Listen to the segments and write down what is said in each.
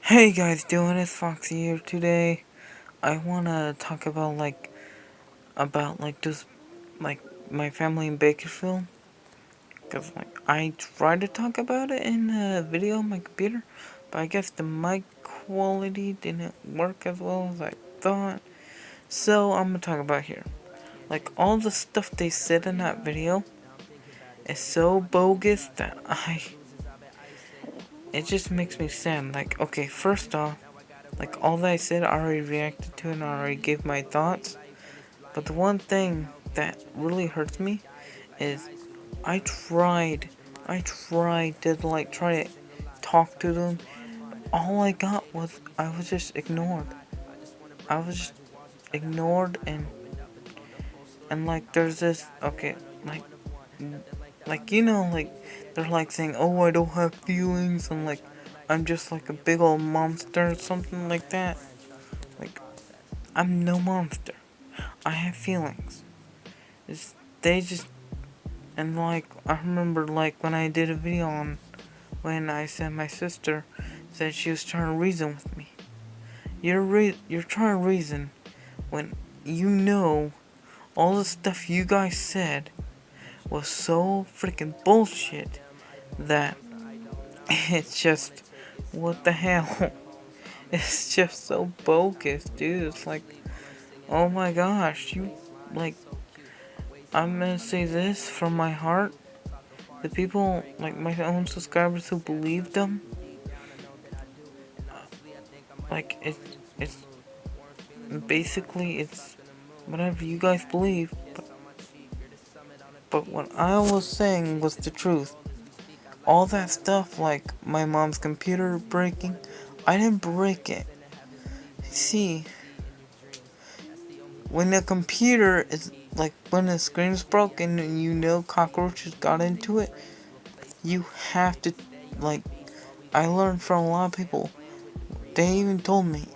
Hey guys, doing it Foxy here. Today I wanna talk about just like my family in Bakersfield, cause I tried to talk about it in a video on my computer, but I guess the mic quality didn't work as well as I thought. So I'm gonna talk about here. Like all the stuff they said in that video is so bogus that it just makes me sad. Like, okay, first off, like all that I said, I already reacted to and I already gave my thoughts. But the one thing that really hurts me is I tried, try to talk to them. All I got was I was just ignored. I was just ignored and like there's this like like they're like saying, oh, I don't have feelings, and like I'm just like a big old monster or something like that. Like, I'm no monster. I have feelings. It's, they just, and like, I remember like when I did a video on when I said my sister said she was trying to reason with me. You're trying to reason when you know all the stuff you guys said was so freaking bullshit that it's just, what the hell? It's just so bogus, dude. It's like, oh my gosh, like, I'm gonna say this from my heart. The people, like my own subscribers who believe them, like, it's basically, it's whatever you guys believe, but what I was saying was the truth. All that stuff, like my mom's computer breaking, I didn't break it. See, when the computer is, like, when the screen is broken and you know cockroaches got into it, you have to, like, I learned from a lot of people. They even told me,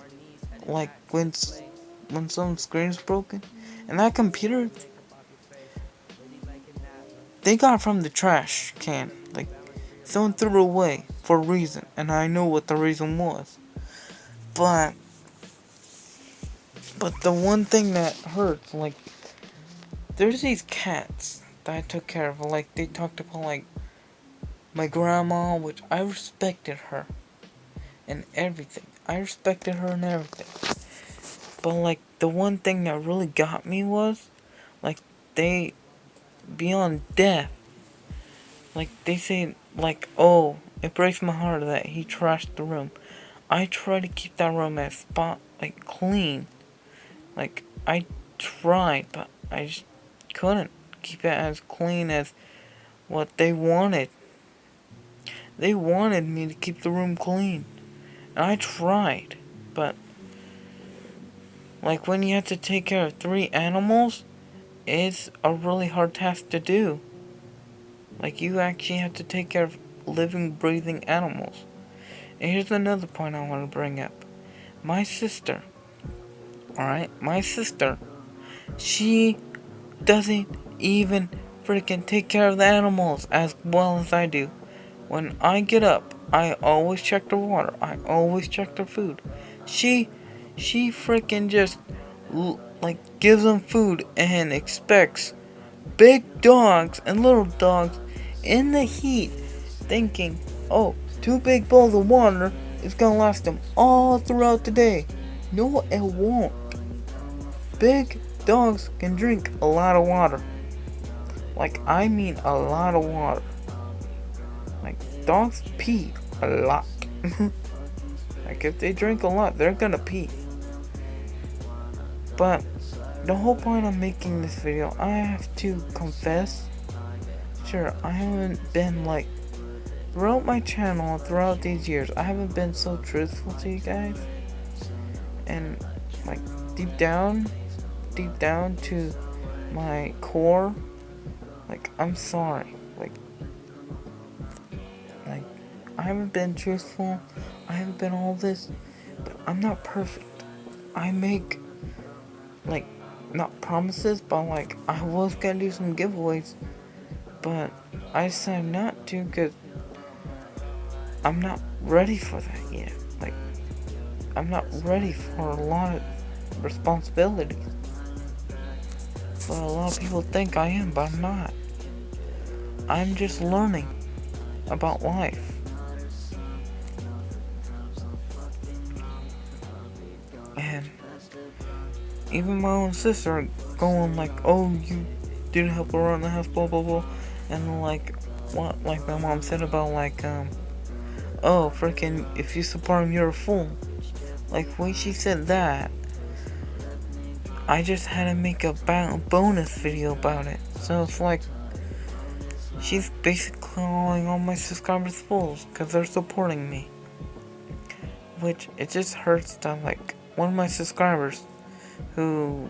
like, when some screen's broken, and that computer, they got it from the trash can. Like, someone threw it away for a reason, and I know what the reason was. But the one thing that hurts, like, there's these cats that I took care of. Like, they talked about, like, my grandma, which I respected her and everything. I respected her and everything. But, like, the one thing that really got me was, like, they, beyond death, like, they say, like, oh, it breaks my heart that he trashed the room. I try to keep that room as like, clean. Like, I tried, but I just couldn't keep it as clean as what they wanted. They wanted me to keep the room clean. And I tried, but like when you have to take care of 3 animals, it's a really hard task to do. Like, you actually have to take care of living, breathing animals. And here's another point I want to bring up. My sister, alright? My sister, she doesn't even freaking take care of the animals as well as I do. When I get up, I always check their water. I always check their food. She freaking just, like, gives them food and expects big dogs and little dogs in the heat, thinking, oh, 2 big bowls of water is gonna last them all throughout the day. No, it won't. Big dogs can drink a lot of water. Like, I mean a lot of water. Like, dogs pee a lot. Like, if they drink a lot, they're gonna pee. But the whole point of making this video, I have to confess, sure, I haven't been, like, throughout my channel, throughout these years, I haven't been so truthful to you guys. And, like, deep down to my core, like, I'm sorry. Like, I haven't been truthful, I haven't been all this, but I'm not perfect. I make, like, not promises, but, like, I was gonna do some giveaways, but I decided not to because I'm not ready for that yet. Like, I'm not ready for a lot of responsibilities. But a lot of people think I am, but I'm not. I'm just learning about life. And even my own sister going like, oh, you didn't help around the house, blah blah blah. And like, what, like my mom said about like, oh, freaking, if you support him, you're a fool. Like, when she said that, I just had to make a bonus video about it. So it's like, she's basically calling all my subscribers fools because they're supporting me. Which, it just hurts that, like, one of my subscribers, who,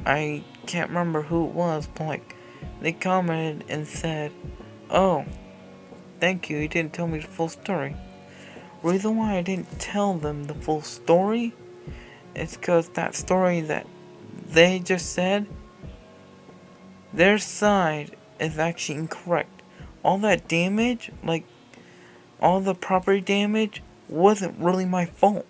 I can't remember who it was, but like, they commented and said, oh, thank you, you didn't tell me the full story. Reason why I didn't tell them the full story is because that story that they just said, their side is actually incorrect. All that damage, like, all the property damage, wasn't really my fault.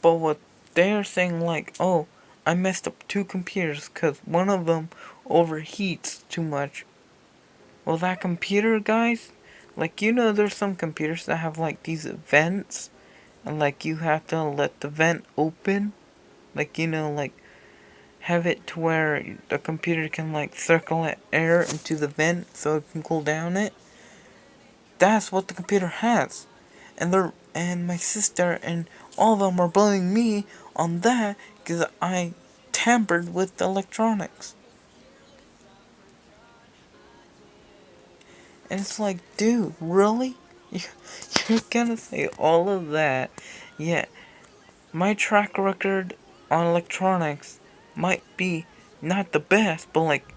But what they're saying, like, oh, I messed up 2 computers because one of them overheats too much. Well, that computer, guys, like, there's some computers that have, like, these vents, and, like, you have to let the vent open. Like, like, have it to where the computer can, like, circulate air into the vent so it can cool down it. That's what the computer has. And my sister and all of them are blaming me on that because I tampered with the electronics. And it's like, dude, really? You're gonna say all of that, yet my track record on electronics might be not the best, but like,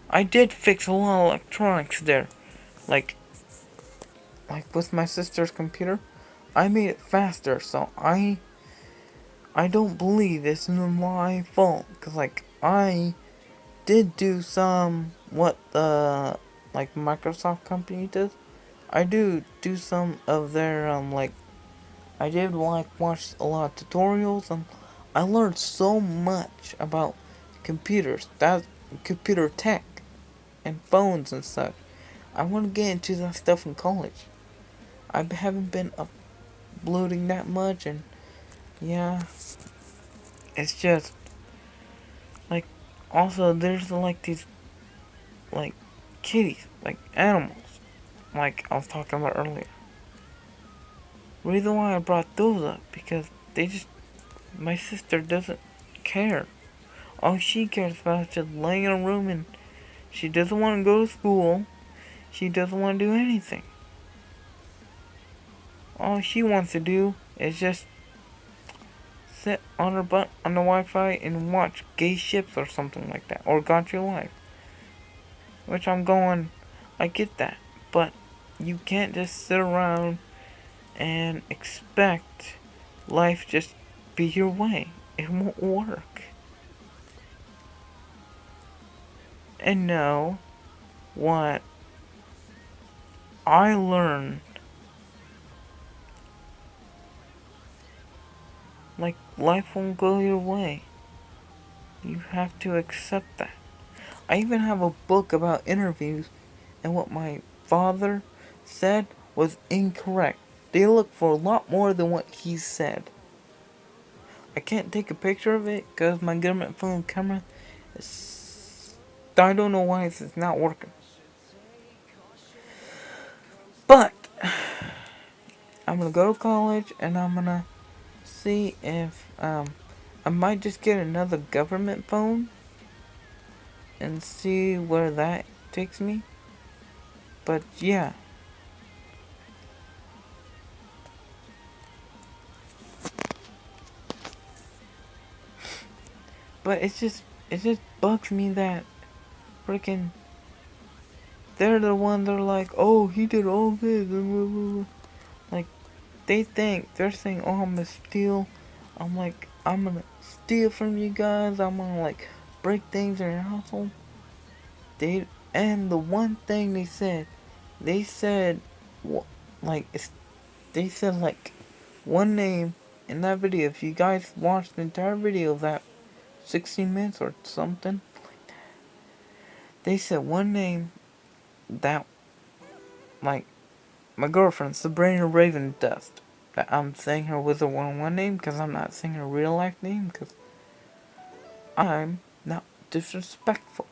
I did fix a lot of electronics there. Like with my sister's computer, I made it faster, so I don't believe it's my fault, cause like, I did do some, what the, like, Microsoft company does. I do some of their, like, I did, like, watch a lot of tutorials, and I learned so much about computers, that computer tech, and phones and such. I want to get into that stuff in college. I haven't been uploading that much, and yeah, it's just, like, also, there's, like, these, like, kitties, like, animals, like I was talking about earlier. Reason why I brought those up, because my sister doesn't care. All she cares about is just laying in a room, and she doesn't want to go to school. She doesn't want to do anything. All she wants to do is just sit on her butt on the Wi-Fi and watch gay ships or something like that, or Got Your Life. Which I'm going, I get that, but you can't just sit around and expect life just be your way. It won't work. And no, what I learned, like, life won't go your way. You have to accept that. I even have a book about interviews, and what my father said was incorrect. They look for a lot more than what he said. I can't take a picture of it because my government phone camera is, I don't know why it's not working. But I'm gonna go to college, and I'm gonna see if I might just get another government phone and see where that takes me. But yeah. But it just bugs me that freaking they're the one that are like, oh, he did all this, like, they're saying, oh, I'm gonna steal. I'm like, I'm gonna steal from you guys. I'm gonna, like, break things in your household. And the one thing they said, like, they said like one name in that video. If you guys watched the entire video of that 16 minutes or something, they said one name that, like, my girlfriend, Sabrina Raven Dust. That I'm saying her with a 1-on-1 name because I'm not saying her real life name because I'm not disrespectful.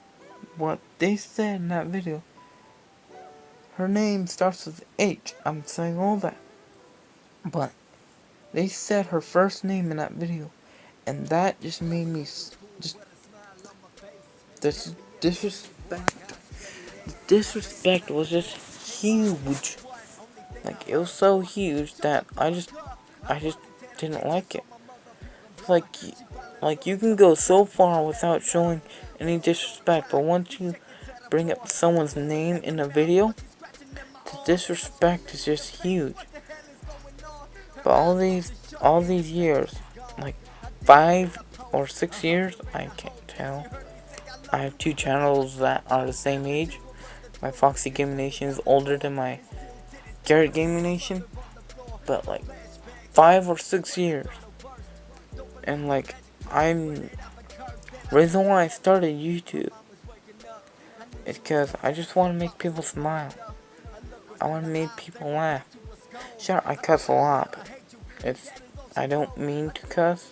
What they said in that video, her name starts with H. I'm saying all that. But they said her first name in that video. And that just made me just this disrespect. Disrespect was just huge. Like, it was so huge that I just didn't like it. It's like you can go so far without showing any disrespect, but once you bring up someone's name in a video, the disrespect is just huge. But all these years, like 5 or 6 years, I can't tell. I have 2 channels that are the same age. My Foxy Gaming Nation is older than my Garrett Gaming Nation, but like 5 or 6 years. And like, reason why I started YouTube is because I just want to make people smile. I want to make people laugh. Sure, I cuss a lot, but I don't mean to cuss.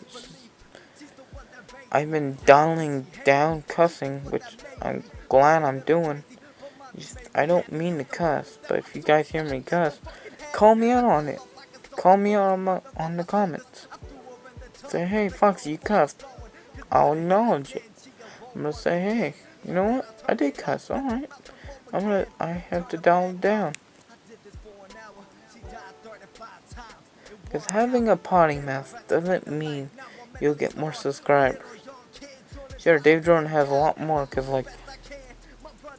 I've been dialing down cussing, which I'm glad I'm doing. I don't mean to cuss, but if you guys hear me cuss, call me out on it. Call me out on the comments. Say, hey, Foxy, you cussed. I'll acknowledge it. I'm gonna say, hey, you know what? I did cuss. Alright. I have to dial it down. Because having a potty mouth doesn't mean you'll get more subscribers. Sure, Dave Jordan has a lot more, because, like,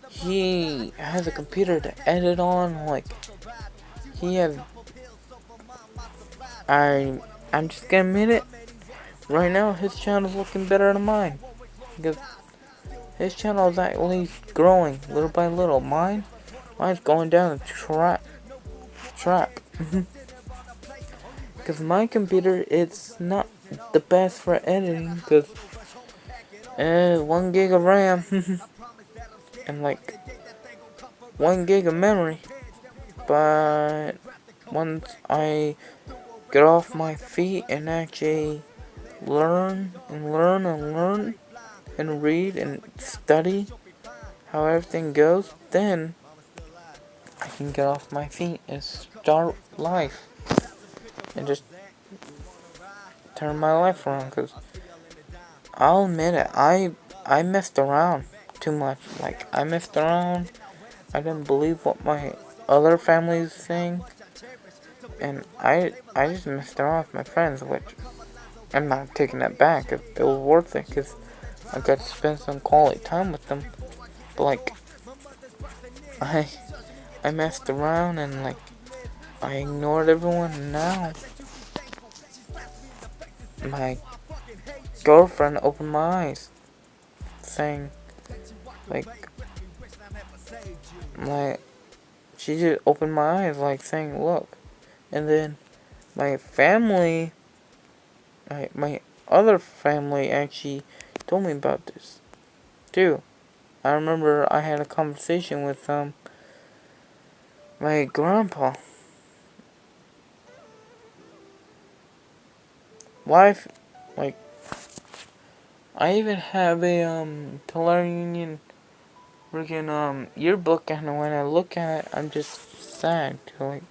he has a computer to edit on, like, he has... I'm just gonna admit it. Right now, his channel's looking better than mine. Because his channel is actually growing, little by little. Mine's going down the trap. Because my computer, it's not the best for editing, because 1 gig of RAM and like 1 gig of memory. But once I get off my feet and actually learn and read and study how everything goes, then I can get off my feet and start life and just turn my life around. Because I'll admit it, I messed around too much. Like, I messed around. I didn't believe what my other family was saying, and I just messed around with my friends, which I'm not taking that back. It was worth it because I got to spend some quality time with them. But like, I messed around and like I ignored everyone, and now my girlfriend opened my eyes, saying like she just opened my eyes, like saying, look. And then my family, my other family actually told me about this too. I remember I had a conversation with my grandpa. Life, like, I even have a Tulare Union freaking yearbook, and when I look at it, I'm just sad. Like,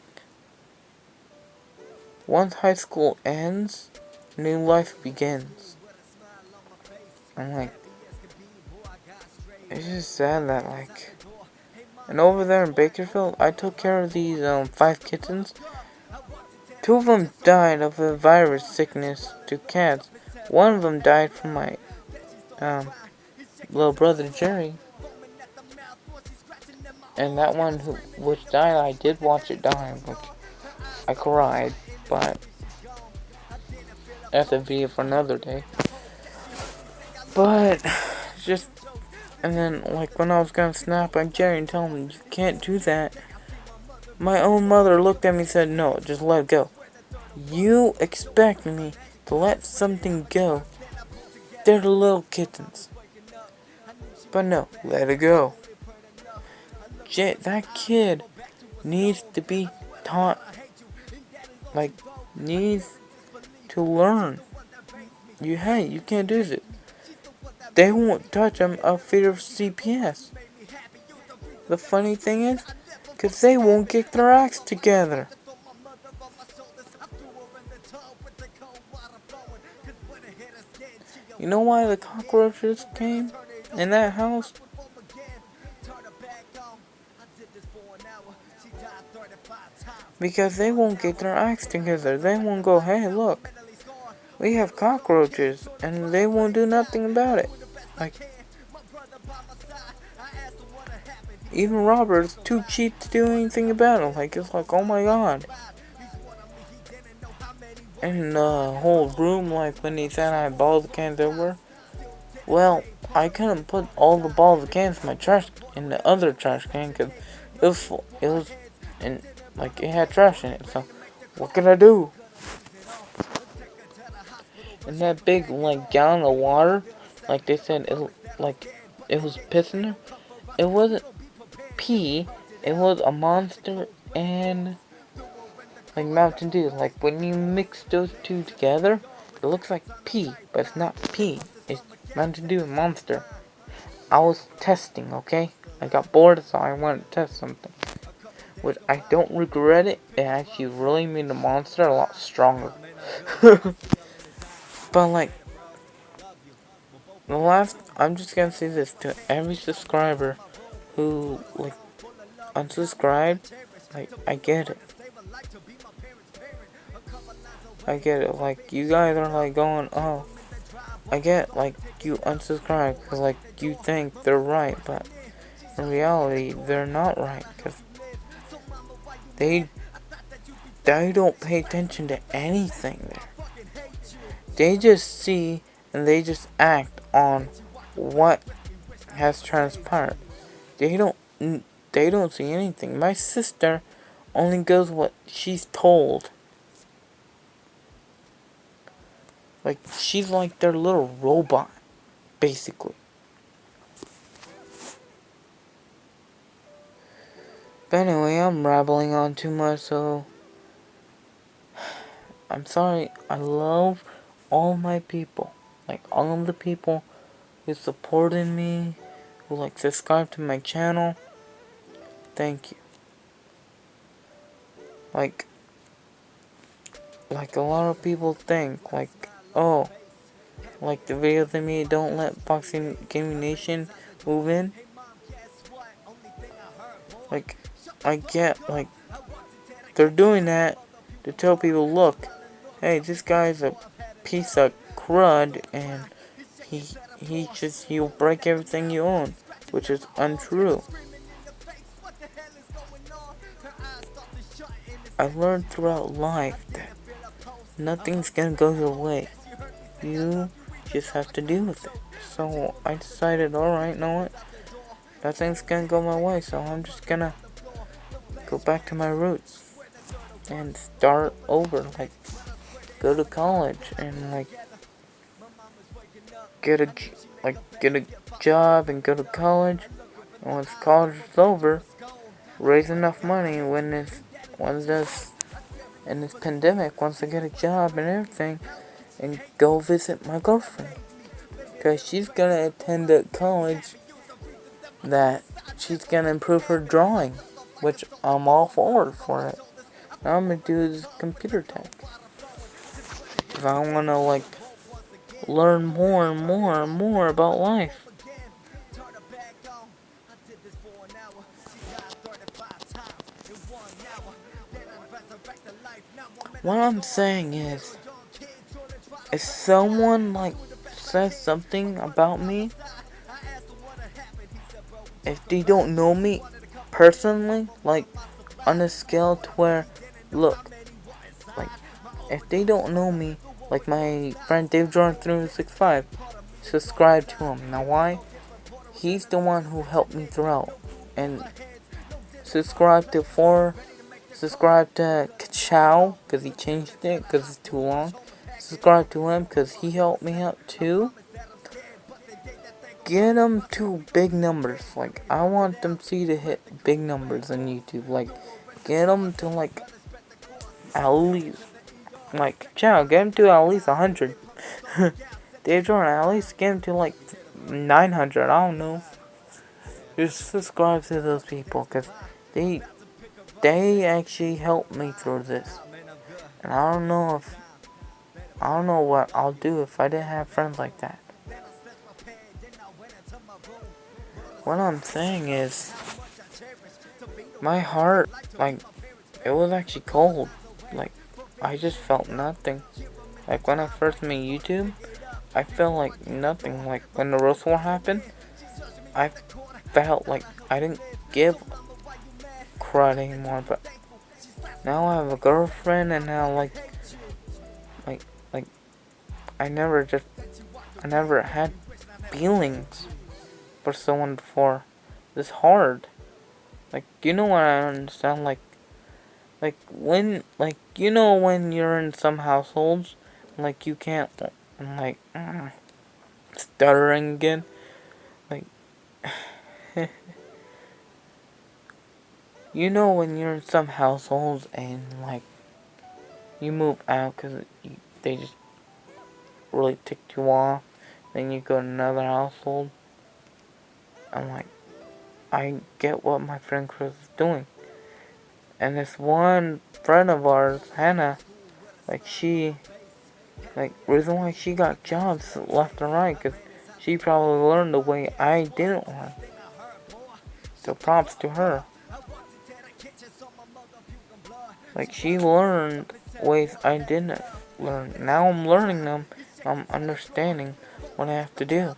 once high school ends, new life begins. I'm like, it's just sad that, like, and over there in Bakersfield, I took care of these 5 kittens. 2 of them died of a virus sickness to cats. 1 of them died from my little brother Jerry. And that one which died, I did watch it die, which I cried, but that's a video for another day. But just, and then like when I was gonna snap at Jerry and tell him you can't do that, My own mother looked at me and said, no, just let it go. You expect me to let something go. They're the little kittens. But no, let it go. That kid needs to be taught, like, needs to learn. You can't do this. They won't touch him up fear of CPS. The funny thing is, because they won't get their acts together. You know why the cockroaches came in that house? Because they won't get their acts together. They won't go, hey, look, we have cockroaches, and they won't do nothing about it. Like, even Robert's too cheap to do anything about it. Like, it's like, oh my god. And the whole room, like, when he said I had balls of cans everywhere. Well, I couldn't put all the balls of cans in the other trash can, because it was full. It was, and, like, it had trash in it, so, what could I do? And that big, like, gallon of water, like they said, it was piss in there. It wasn't pee, it was a Monster and, like, Mountain Dew. Like, when you mix those two together, it looks like pee, but it's not pee. It's Mountain Dew and Monster. I was testing, okay? I got bored, so I wanted to test something. Which, I don't regret it. It actually really made the Monster a lot stronger. But, like, I'm just gonna say this to every subscriber who, like, unsubscribed. Like, I get it. Like, you guys are, like, going, oh, I get, like, you unsubscribe because, like, you think they're right, but in reality, they're not right, because they don't pay attention to anything there. They just see and they just act on what has transpired. They don't see anything. My sister only goes what she's told. Like, she's like their little robot, basically. But anyway, I'm rambling on too much, so I'm sorry. I love all my people. Like, all of the people who supported me, who, like, subscribed to my channel. Thank you. Like a lot of people think, like, oh, like the videos I made, don't let Boxing Gaming Nation move in. Like, I get, like, they're doing that to tell people, look, hey, this guy's a piece of crud, and he'll break everything you own, which is untrue. I learned throughout life that nothing's gonna go your way. You just have to deal with it. So I decided, alright, you know what? Nothing's gonna go my way, so I'm just gonna go back to my roots and start over. Like, go to college and, like, get a job and go to college. And once college is over, raise enough money in this pandemic, once I get a job and everything, and go visit my girlfriend. Because she's gonna attend a college that she's gonna improve her drawing, which I'm all for it. Now I'm gonna do this computer tech. Because I wanna, like, learn more and more and more about life. What I'm saying is, if someone, like, says something about me, if they don't know me personally, like, on a scale to where, look, like, if they don't know me, like my friend Dave Jordan 365, subscribe to him. Now why? He's the one who helped me throughout. And subscribe to Subscribe to Kachow, because he changed it, because it's too long. Subscribe to him, because he helped me out too. Get them to big numbers. Like, I want them to hit big numbers on YouTube. Like, get them to, like, at least, like, Chow, get them to at least 100. Dave Jordan, at least get them to, like, 900. I don't know. Just subscribe to those people, because they actually helped me through this. And I don't know what I'll do if I didn't have friends like that. What I'm saying is, my heart, like, it was actually cold. Like, I just felt nothing. Like, when I first made YouTube, I felt like nothing. Like, when the roast war happened, I felt like I didn't give a crud anymore. But now I have a girlfriend, and now, like, I never had feelings for someone before. It's hard. Like, you know what I understand? Like when you're in some households, like, you can't, like, stuttering again. Like, you know when you're in some households and, like, you move out because they just really ticked you off, then you go to another household. I'm like, I get what my friend Chris is doing. And this one friend of ours, Hannah, like, reason why she got jobs left and right, because she probably learned the way I didn't learn. So props to her. Like, she learned ways I didn't learn. Now I'm learning them. I'm understanding what I have to do.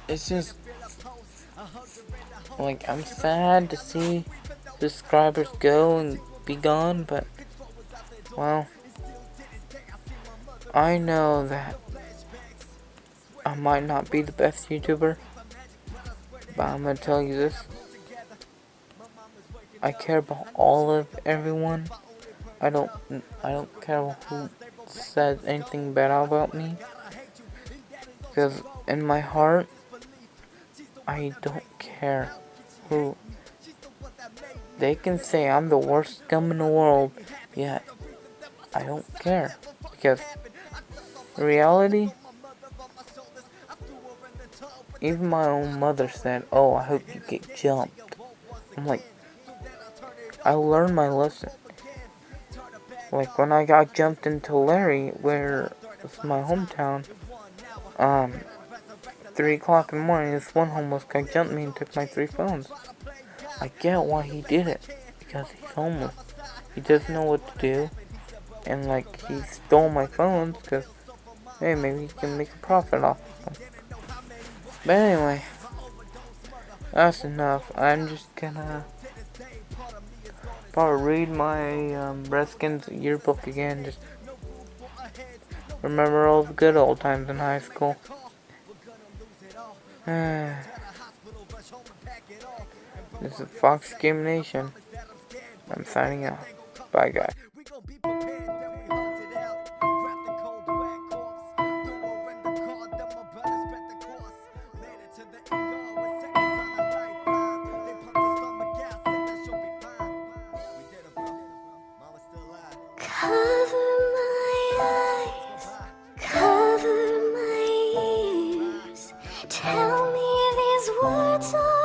It's just, like, I'm sad to see subscribers go and be gone, but, well, I know that I might not be the best YouTuber, but I'm gonna tell you this. I care about everyone. I don't care who says anything bad about me, because in my heart, I don't care who. They can say I'm the worst scum in the world, yet I don't care, because in reality, even my own mother said, "Oh, I hope you get jumped." I'm like, I learned my lesson. Like, when I got jumped in Tulare, where it's my hometown, 3 o'clock in the morning, this one homeless guy jumped me and took my 3 phones. I get why he did it, because he's homeless. He doesn't know what to do, and, like, he stole my phones, because, hey, maybe he can make a profit off of them. But anyway, that's enough. I'm just gonna probably read my Redskins yearbook again. Just remember all the good old times in high school. This is Fox Game Nation. I'm signing out. Bye, guys. Cover my eyes, cover my ears. Tell me these words are